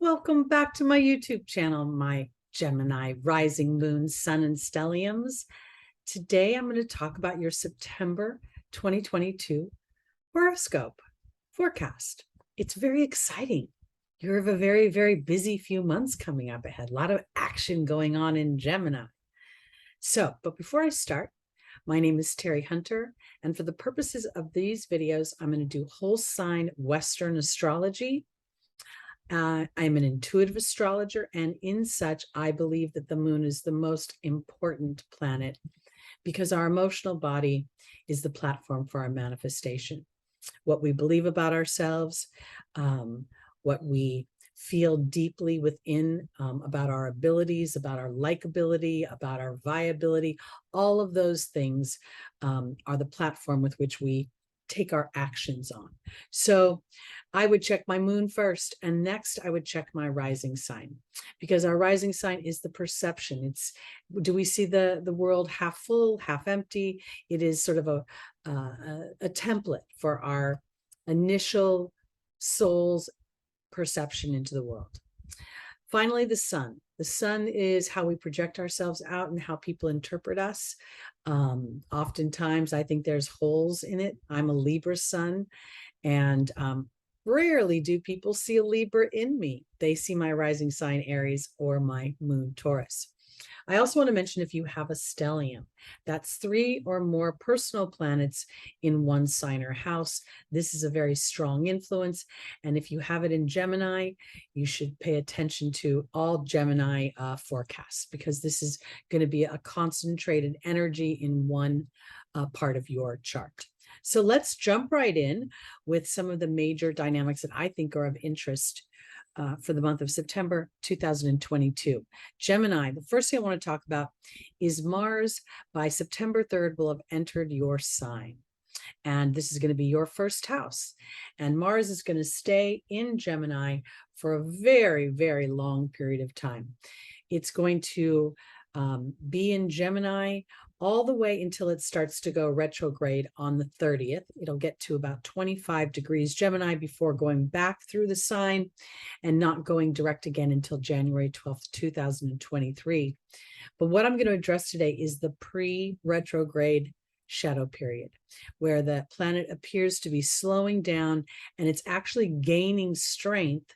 Welcome back to my YouTube channel, my Gemini rising moon, sun, and stelliums. Today, I'm going to talk about your September 2022 horoscope forecast. It's very exciting. You have a very, very busy few months coming up ahead. A lot of action going on in Gemini. But before I start, my name is Teri Hunter, and for the purposes of these videos, I'm going to do whole sign Western astrology. I'm an intuitive astrologer, and in such, I believe that the moon is the most important planet because our emotional body is the platform for our manifestation. What we believe about ourselves, what we feel deeply within about our abilities, about our likability, about our viability, all of those things are the platform with which we take our actions on. So I would check my moon first, and next I would check my rising sign, because our rising sign is the perception. It's, do we see the world half full, half empty? It is sort of a template for our initial soul's perception into the world. Finally, the sun. The sun is how we project ourselves out and how people interpret us. Oftentimes, I think there's holes in it. I'm a Libra sun, and rarely do people see a Libra in me. They see my rising sign Aries or my moon Taurus. I also want to mention, if you have a stellium, that's 3 or more personal planets in one sign or house. This is a very strong influence. And if you have it in Gemini, you should pay attention to all Gemini forecasts, because this is going to be a concentrated energy in one part of your chart. So let's jump right in with some of the major dynamics that I think are of interest for the month of September 2022. Gemini, the first thing I want to talk about is Mars by September 3rd will have entered your sign. And this is going to be your first house. And Mars is going to stay in Gemini for a very, very long period of time. It's going to be in Gemini all the way until it starts to go retrograde on the 30th. It'll get to about 25 degrees Gemini before going back through the sign and not going direct again until January 12th, 2023. But what I'm going to address today is the pre-retrograde shadow period, where the planet appears to be slowing down and it's actually gaining strength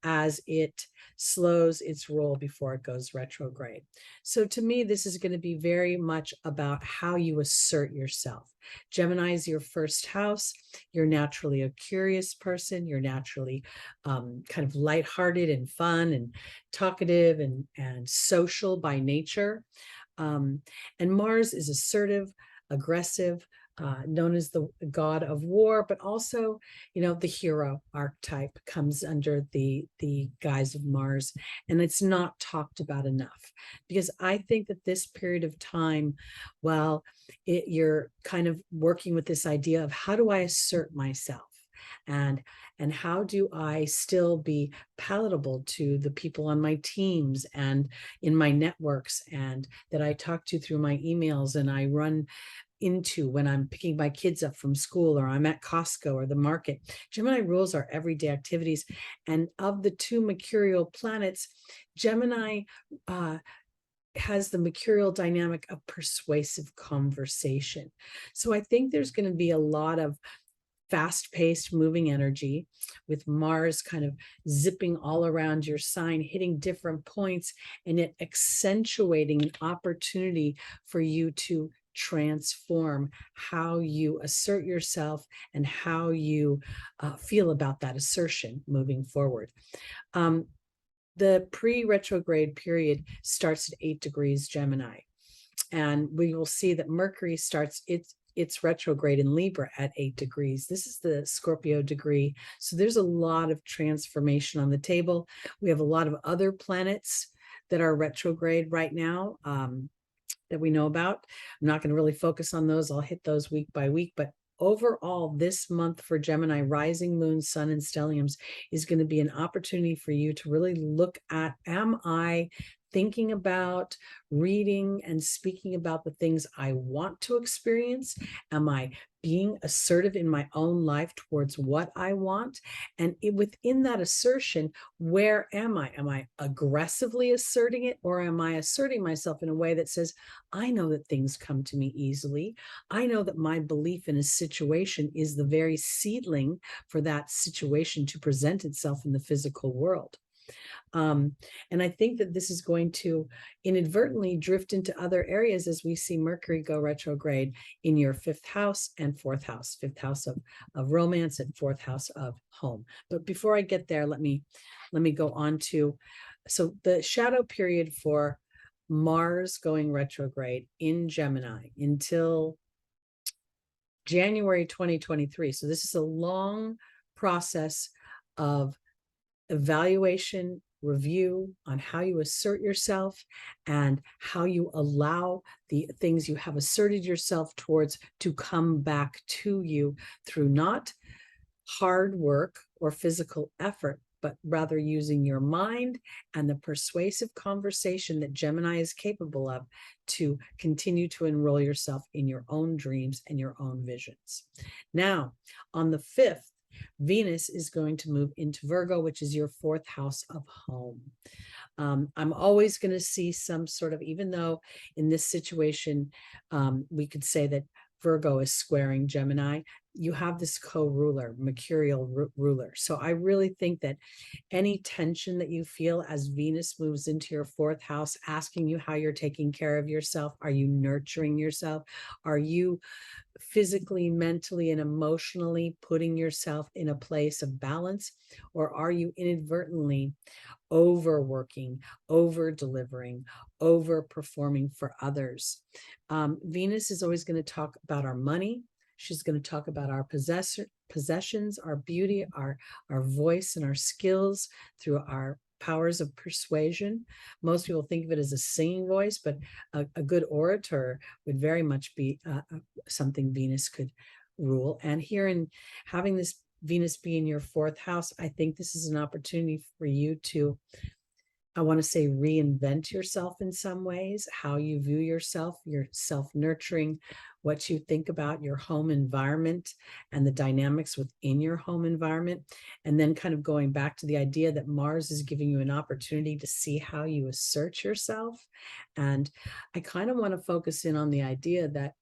as it slows its roll before it goes retrograde. So to me, this is going to be very much about how you assert yourself. Gemini is your first house. You're naturally a curious person. You're naturally kind of lighthearted and fun and talkative and social by nature. And Mars is assertive, aggressive, known as the god of war, but also, the hero archetype comes under the guise of Mars, and it's not talked about enough, because I think that this period of time, while you're kind of working with this idea of how do I assert myself, and how do I still be palatable to the people on my teams and in my networks, and that I talk to through my emails and I run into when I'm picking my kids up from school, or I'm at Costco or the market. Gemini rules our everyday activities. And of the 2 mercurial planets, Gemini has the mercurial dynamic of persuasive conversation. So I think there's going to be a lot of fast-paced moving energy, with Mars kind of zipping all around your sign, hitting different points, and it accentuating an opportunity for you to transform how you assert yourself and how you feel about that assertion moving forward. The pre-retrograde period starts at 8 degrees Gemini, and we will see that Mercury starts its retrograde in Libra at 8 degrees. This is the Scorpio degree. So there's a lot of transformation on the table. We have a lot of other planets that are retrograde right now that we know about. I'm not going to really focus on those. I'll hit those week by week. But overall, this month for Gemini, rising moon, sun, and stelliums is going to be an opportunity for you to really look at, am I thinking about, reading, and speaking about the things I want to experience? Am I being assertive in my own life towards what I want? And within that assertion, where am I? Am I aggressively asserting it, or am I asserting myself in a way that says, I know that things come to me easily. I know that my belief in a situation is the very seedling for that situation to present itself in the physical world. And I think that this is going to inadvertently drift into other areas as we see Mercury go retrograde in your fifth house and fourth house, fifth house of romance and fourth house of home. But before I get there, let me go on to, so the shadow period for Mars going retrograde in Gemini until January 2023. So this is a long process of evaluation, review on how you assert yourself and how you allow the things you have asserted yourself towards to come back to you through not hard work or physical effort, but rather using your mind and the persuasive conversation that Gemini is capable of to continue to enroll yourself in your own dreams and your own visions. Now, on the 5th, Venus is going to move into Virgo, which is your fourth house of home. I'm always going to see some sort of, even though in this situation, we could say that Virgo is squaring Gemini, you have this co-ruler, mercurial ruler. So I really think that any tension that you feel as Venus moves into your fourth house, asking you how you're taking care of yourself, are you nurturing yourself? Are you physically, mentally, and emotionally putting yourself in a place of balance? Or are you inadvertently overworking, over delivering, over performing for others? Venus is always going to talk about our money. She's going to talk about our possessions, our beauty, our voice, and our skills through our powers of persuasion. Most people think of it as a singing voice, but a good orator would very much be something Venus could rule. And here in having this Venus be in your fourth house, I think this is an opportunity for you to, I want to say, reinvent yourself in some ways, how you view yourself, your self-nurturing, what you think about your home environment and the dynamics within your home environment. And then kind of going back to the idea that Mars is giving you an opportunity to see how you assert yourself. And I kind of want to focus in on the idea that,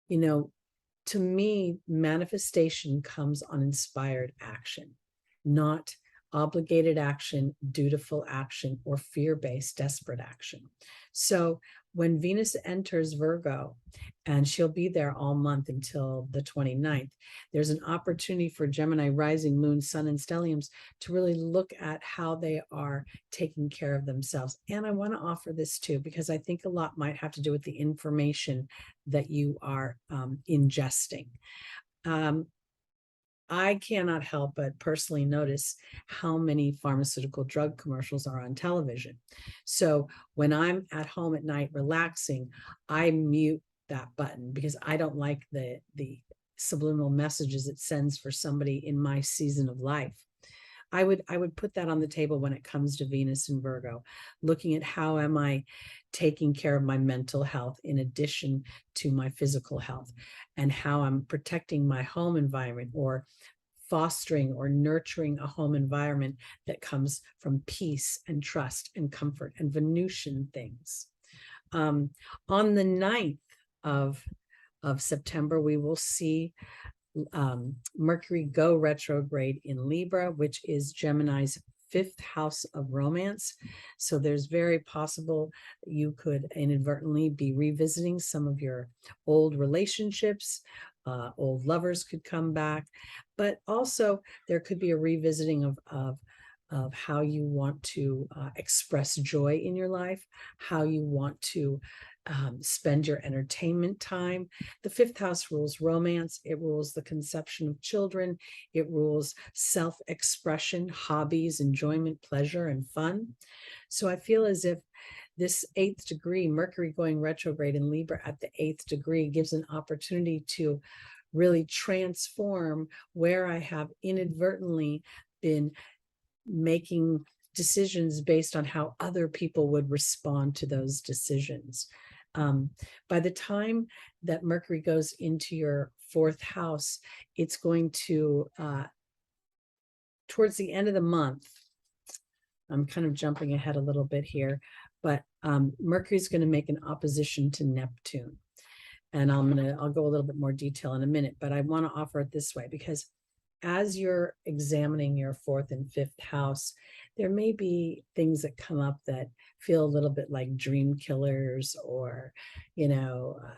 you know, to me, manifestation comes on inspired action, not obligated action, dutiful action, or fear-based desperate action. So when Venus enters Virgo, and she'll be there all month until the 29th, there's an opportunity for Gemini rising, moon, sun, and stelliums to really look at how they are taking care of themselves. And I want to offer this too, because I think a lot might have to do with the information that you are ingesting. I cannot help but personally notice how many pharmaceutical drug commercials are on television. So when I'm at home at night relaxing, I mute that button because I don't like the subliminal messages it sends for somebody in my season of life. I would put that on the table when it comes to Venus and Virgo, looking at how am I taking care of my mental health in addition to my physical health, and how I'm protecting my home environment or fostering or nurturing a home environment that comes from peace and trust and comfort and Venusian things. On the 9th of September, we will see Mercury go retrograde in Libra, which is Gemini's fifth house of romance. So there's very possible that you could inadvertently be revisiting some of your old relationships. Old lovers could come back, but also there could be a revisiting of how you want to express joy in your life, how you want to spend your entertainment time. The fifth house rules romance. It rules the conception of children. It rules self-expression, hobbies, enjoyment, pleasure, and fun. So I feel as if this 8th degree, Mercury going retrograde in Libra at the 8th degree, gives an opportunity to really transform where I have inadvertently been making decisions based on how other people would respond to those decisions. By the time that Mercury goes into your fourth house, it's going to, towards the end of the month, I'm kind of jumping ahead a little bit here, but Mercury is going to make an opposition to Neptune. And I'll go a little bit more detail in a minute, but I want to offer it this way, because as you're examining your fourth and fifth house, there may be things that come up that feel a little bit like dream killers, or,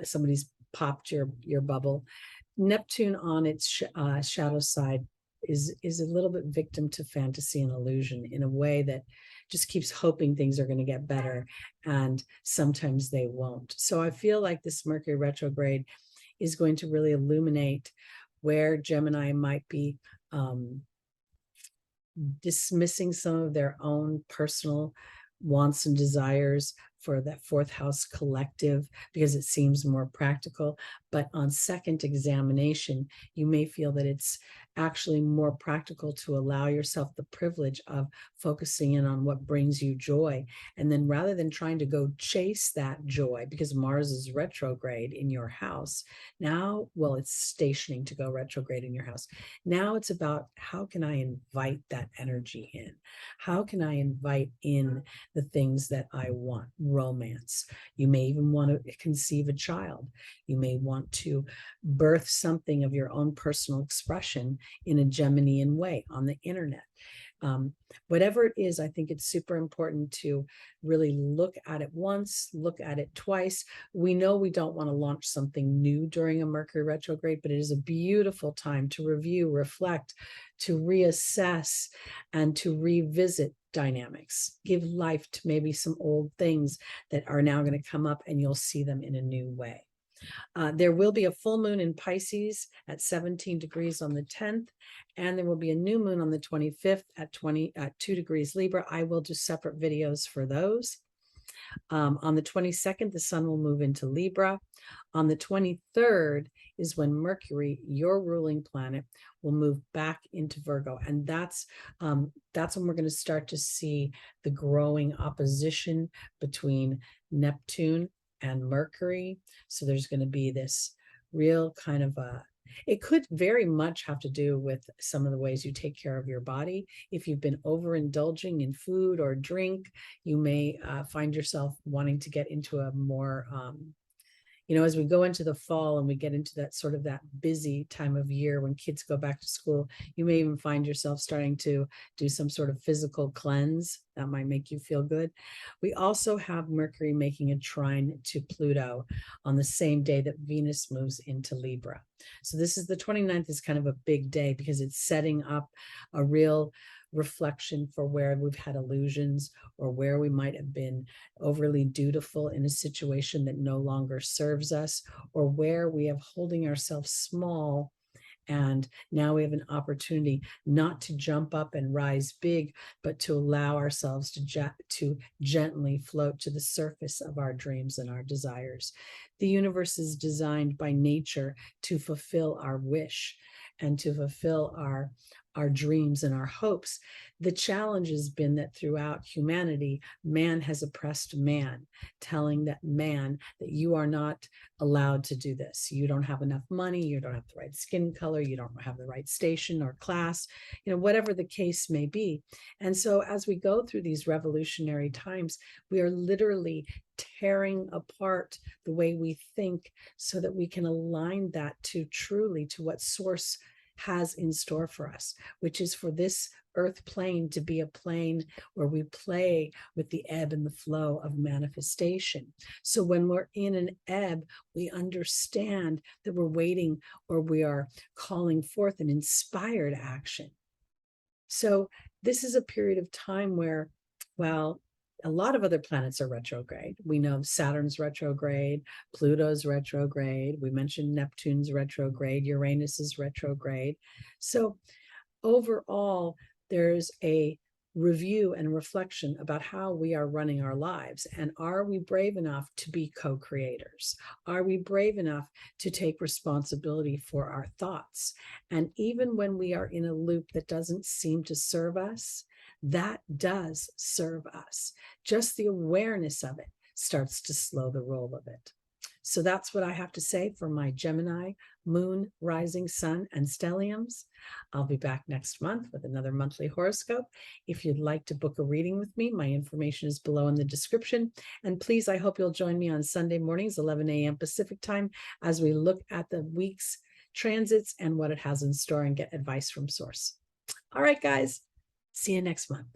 somebody's popped your bubble. Neptune on its shadow side is a little bit victim to fantasy and illusion in a way that just keeps hoping things are going to get better, and sometimes they won't. So I feel like this Mercury retrograde is going to really illuminate where Gemini might be dismissing some of their own personal wants and desires for that fourth house collective, because it seems more practical. But on second examination, you may feel that it's actually more practical to allow yourself the privilege of focusing in on what brings you joy. And then rather than trying to go chase that joy, because Mars is retrograde in your house now, well, it's stationing to go retrograde in your house. Now it's about, how can I invite that energy in? How can I invite in the things that I want? Romance. You may even want to conceive a child. You may want to birth something of your own personal expression in a Geminian way on the internet. Whatever it is, I think it's super important to really look at it once, look at it twice. We know we don't want to launch something new during a Mercury retrograde, but it is a beautiful time to review, reflect, to reassess, and to revisit dynamics. Give life to maybe some old things that are now going to come up, and you'll see them in a new way. There will be a full moon in Pisces at 17 degrees on the 10th, and there will be a new moon on the 25th at 2 degrees Libra. I will do separate videos for those. On the 22nd, the sun will move into Libra. On the 23rd is when Mercury, your ruling planet, will move back into Virgo. And that's when we're going to start to see the growing opposition between Neptune and Mercury. So there's going to be this real kind of it could very much have to do with some of the ways you take care of your body. If you've been overindulging in food or drink, you may find yourself wanting to get into a more as we go into the fall and we get into that sort of that busy time of year when kids go back to school, you may even find yourself starting to do some sort of physical cleanse that might make you feel good. We also have Mercury making a trine to Pluto on the same day that Venus moves into Libra. So this is the 29th is kind of a big day because it's setting up a real reflection for where we've had illusions or where we might have been overly dutiful in a situation that no longer serves us, or where we have holding ourselves small. And now we have an opportunity not to jump up and rise big, but to allow ourselves to gently float to the surface of our dreams and our desires. The universe is designed by nature to fulfill our wish and to fulfill our dreams and our hopes. The challenge has been that throughout humanity, man has oppressed man, telling that man that you are not allowed to do this. You don't have enough money, you don't have the right skin color, you don't have the right station or class, whatever the case may be. And so as we go through these revolutionary times, we are literally tearing apart the way we think so that we can align that to what source has in store for us, which is for this earth plane to be a plane where we play with the ebb and the flow of manifestation. So when we're in an ebb, we understand that we're waiting, or we are calling forth an inspired action. So this is a period of time where, well, a lot of other planets are retrograde. We know Saturn's retrograde, Pluto's retrograde. We mentioned Neptune's retrograde, Uranus is retrograde. So overall, there's a review and reflection about how we are running our lives. And are we brave enough to be co-creators? Are we brave enough to take responsibility for our thoughts? And even when we are in a loop that doesn't seem to serve us, that does serve us. Just the awareness of it starts to slow the roll of it. So that's what I have to say for my Gemini, Moon, Rising, Sun, and Stelliums. I'll be back next month with another monthly horoscope. If you'd like to book a reading with me, my information is below in the description. And please, I hope you'll join me on Sunday mornings, 11 a.m. Pacific time, as we look at the week's transits and what it has in store and get advice from source. All right, guys, see you next month.